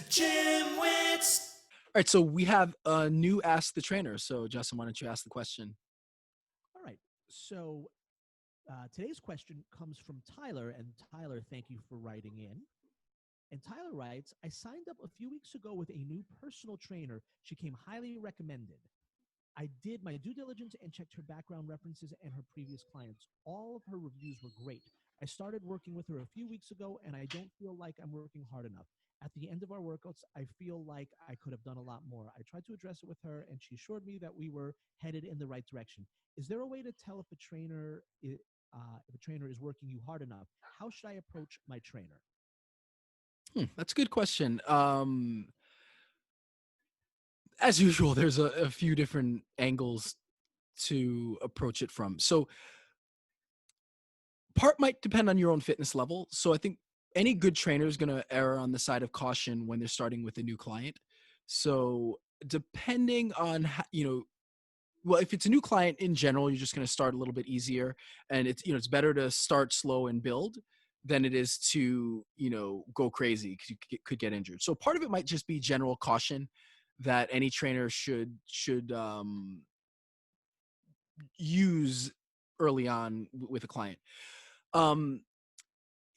GymWits. All right, so we have a new Ask the Trainer. So, Justin, why don't you ask the question? All right. So today's question comes from Tyler, and Tyler, thank you for writing in. And Tyler writes, I signed up a few weeks ago with a new personal trainer. She came highly recommended. I did my due diligence and checked her background references and her previous clients. All of her reviews were great. I started working with her a few weeks ago, and I don't feel like I'm working hard enough. At the end of our workouts, I feel like I could have done a lot more. I tried to address it with her, and she assured me that we were headed in the right direction. Is there a way to tell if a trainer is working you hard enough? How should I approach my trainer? That's a good question. As usual, there's a few different angles to approach it from. So, part might depend on your own fitness level. So, I think any good trainer is going to err on the side of caution when they're starting with a new client. So, depending on well, if it's a new client in general, you're just going to start a little bit easier, and it's better to start slow and build than it is to go crazy because could get injured. So part of it might just be general caution that any trainer should use early on with a client. Um,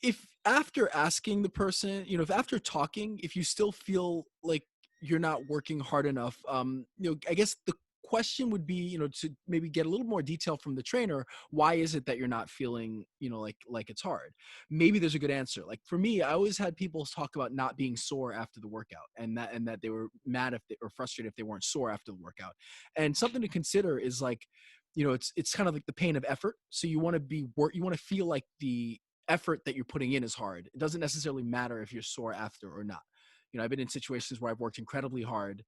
if after asking the person, if after talking, if you still feel like you're not working hard enough, I guess the question would be, to maybe get a little more detail from the trainer. Why is it that you're not feeling, like it's hard? Maybe there's a good answer. Like for me, I always had people talk about not being sore after the workout, and that they were mad if they or frustrated if they weren't sore after the workout. And something to consider is like, it's kind of like the pain of effort. So you want to feel like the effort that you're putting in is hard. It doesn't necessarily matter if you're sore after or not. I've been in situations where I've worked incredibly hard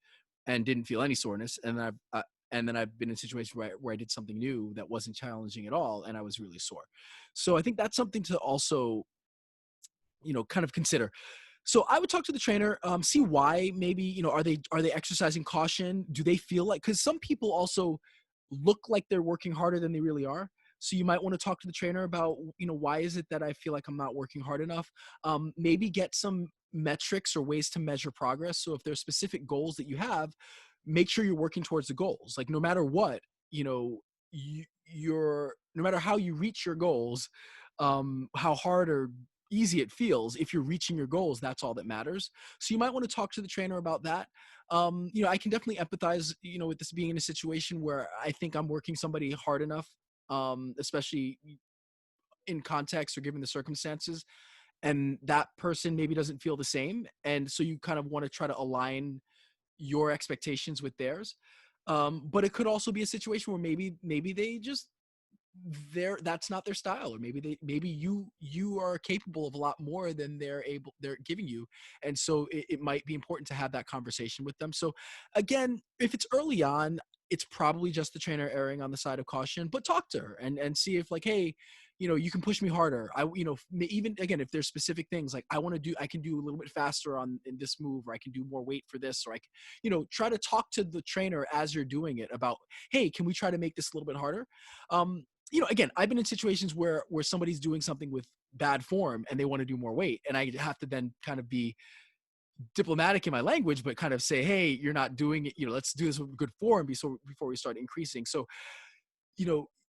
and didn't feel any soreness, and then I've been in situations where I did something new that wasn't challenging at all, and I was really sore. So I think that's something to also, kind of consider. So I would talk to the trainer, see why. Maybe are they exercising caution? Do they feel like, because some people also look like they're working harder than they really are. So you might want to talk to the trainer about, why is it that I feel like I'm not working hard enough? Maybe get some metrics or ways to measure progress. So if there's specific goals that you have, make sure you're working towards the goals. Like no matter what, no matter how you reach your goals, how hard or easy it feels, if you're reaching your goals, that's all that matters. So you might want to talk to the trainer about that. I can definitely empathize, with this being in a situation where I think I'm working somebody hard enough, especially in context or given the circumstances, and that person maybe doesn't feel the same. And so you kind of want to try to align your expectations with theirs. But it could also be a situation where maybe they just that's not their style, or maybe you are capable of a lot more than they're giving you, and so it might be important to have that conversation with them. So again, if it's early on, it's probably just the trainer erring on the side of caution, but talk to her and see if like, hey, you can push me harder. Even again, if there's specific things like I can do a little bit faster in this move, or I can do more weight for this, or I can, try to talk to the trainer as you're doing it about, hey, can we try to make this a little bit harder? Again, I've been in situations where somebody's doing something with bad form and they want to do more weight, and I have to then kind of be diplomatic in my language, but kind of say, hey, you're not doing it. Let's do this with good form before we start increasing. So,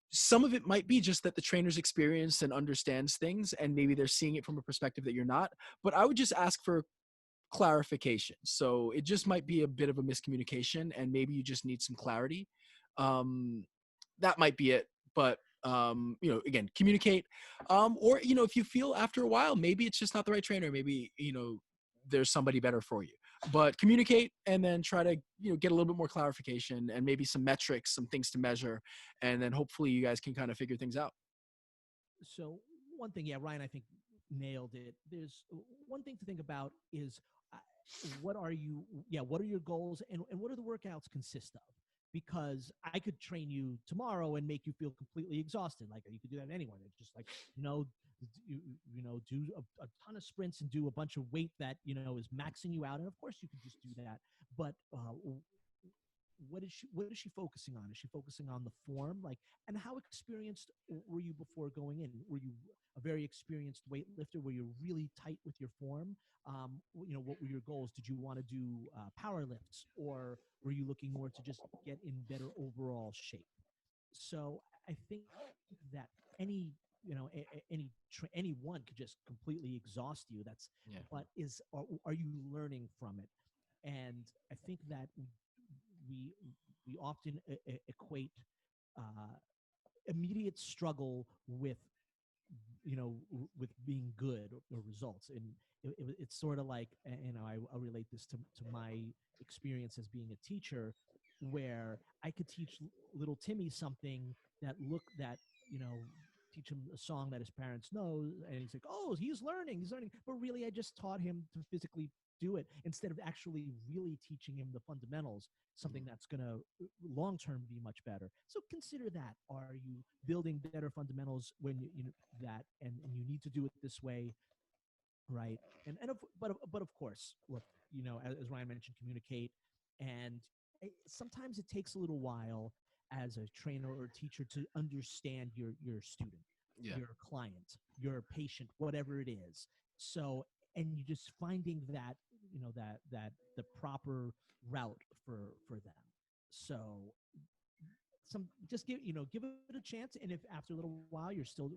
some of it might be just that the trainer's experienced and understands things, and maybe they're seeing it from a perspective that you're not. But I would just ask for clarification. So it just might be a bit of a miscommunication, and maybe you just need some clarity. That might be it. But again, communicate. Or if you feel after a while, maybe it's just not the right trainer. Maybe there's somebody better for you. But communicate, and then try to get a little bit more clarification, and maybe some metrics, some things to measure, and then hopefully you guys can kind of figure things out. So one thing, yeah, Ryan, I think nailed it. There's one thing to think about is uh, what are your goals, and what do the workouts consist of? Because I could train you tomorrow and make you feel completely exhausted. Like you could do that to anyone. It's just like, do a ton of sprints and do a bunch of weight that, is maxing you out. And of course you could just do that. But what is she focusing on? Is she focusing on the form? Like, and how experienced were you before going in? Were you a very experienced weightlifter? Were you really tight with your form? What were your goals? Did you want to do power lifts, or were you looking more to just get in better overall shape? So I think that anyone could just completely exhaust you. That's Yeah. but are you learning from it? And I think that we we often equate uh, immediate struggle with with being good or results, and it's sort of like, I'll relate this to my experience as being a teacher, where I could teach little Timmy something that you know teach him a song that his parents know, and he's like, oh, he's learning, but really I just taught him to physically do it instead of actually really teaching him the fundamentals, something Mhm. that's going to long term be much better. So consider that. Are you building better fundamentals when you know that, and you need to do it this way, right? But of course, look, as Ryan mentioned, communicate, and sometimes it takes a little while as a trainer or teacher to understand your student, Yeah. your client, your patient, whatever it is. So, and you just finding that the proper route for them. So some just give it a chance, and if after a little while you're still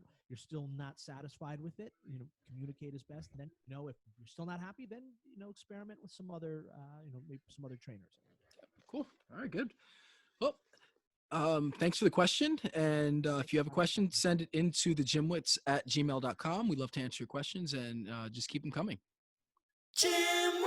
not satisfied with it, communicate is best. And then if you're still not happy, then experiment with some other maybe some other trainers. Cool. All right. Good. Well, thanks for the question. And if you have a Ryan, question, send it into the gymwits@gmail.com. We love to answer your questions, and just keep them coming. Jim